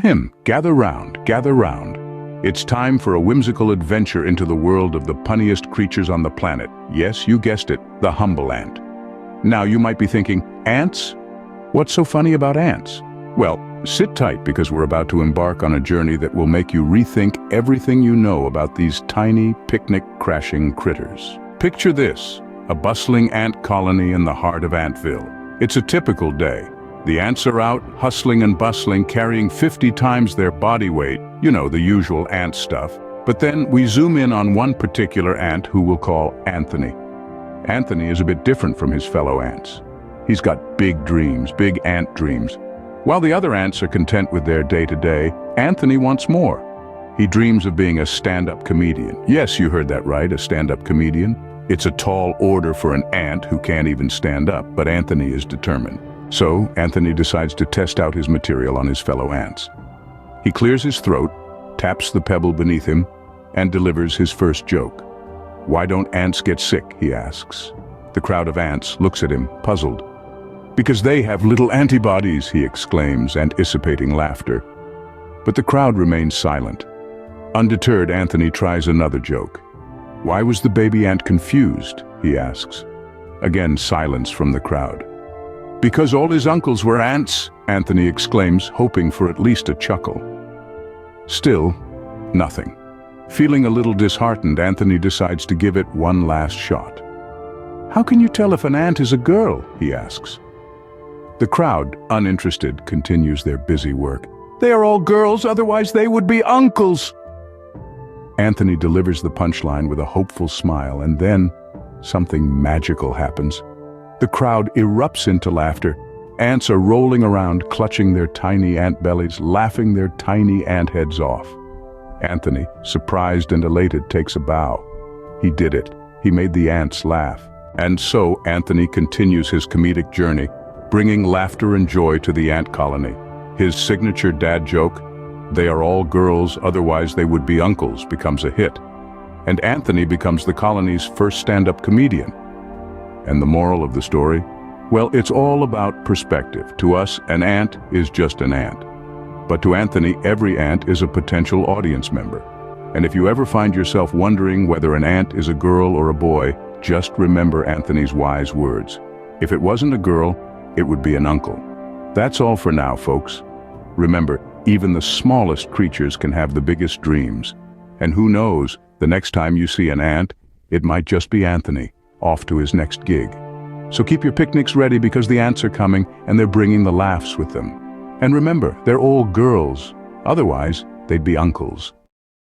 Ahem, gather round, gather round. It's time for a whimsical adventure into the world of the punniest creatures on the planet. Yes, you guessed it, the humble ant. Now you might be thinking, ants? What's so funny about ants? Well, sit tight because we're about to embark on a journey that will make you rethink everything you know about these tiny, picnic-crashing critters. Picture this, a bustling ant colony in the heart of Antville. It's a typical day. The ants are out, hustling and bustling, carrying 50 times their body weight, you know, the usual ant stuff. But then we zoom in on one particular ant who we'll call Anthony. Anthony is a bit different from his fellow ants. He's got big dreams, big ant dreams. While the other ants are content with their day-to-day, Anthony wants more. He dreams of being a stand-up comedian. Yes, you heard that right, a stand-up comedian. It's a tall order for an ant who can't even stand up, but Anthony is determined. So, Anthony decides to test out his material on his fellow ants. He clears his throat, taps the pebble beneath him, and delivers his first joke. "Why don't ants get sick?" he asks. The crowd of ants looks at him, puzzled. "Because they have little antibodies," he exclaims, anticipating laughter. But the crowd remains silent. Undeterred, Anthony tries another joke. "Why was the baby ant confused?" he asks. Again, silence from the crowd. "Because all his uncles were ants," Anthony exclaims, hoping for at least a chuckle. Still, nothing. Feeling a little disheartened, Anthony decides to give it one last shot. "How can you tell if an ant is a girl?" he asks. The crowd, uninterested, continues their busy work. "They are all girls, otherwise they would be uncles." Anthony delivers the punchline with a hopeful smile, and then something magical happens. The crowd erupts into laughter. Ants are rolling around, clutching their tiny ant bellies, laughing their tiny ant heads off. Anthony, surprised and elated, takes a bow. He did it. He made the ants laugh. And so Anthony continues his comedic journey, bringing laughter and joy to the ant colony. His signature dad joke, "They are all girls, otherwise they would be uncles," becomes a hit. And Anthony becomes the colony's first stand-up comedian. And the moral of the story? Well, it's all about perspective. To us, an ant is just an ant. But to Anthony, every ant is a potential audience member. And if you ever find yourself wondering whether an ant is a girl or a boy, just remember Anthony's wise words. If it wasn't a girl, it would be an uncle. That's all for now, folks. Remember, even the smallest creatures can have the biggest dreams. And who knows, the next time you see an ant, it might just be Anthony, off to his next gig. So keep your picnics ready because the ants are coming and they're bringing the laughs with them. And remember, they're all girls. Otherwise, they'd be uncles.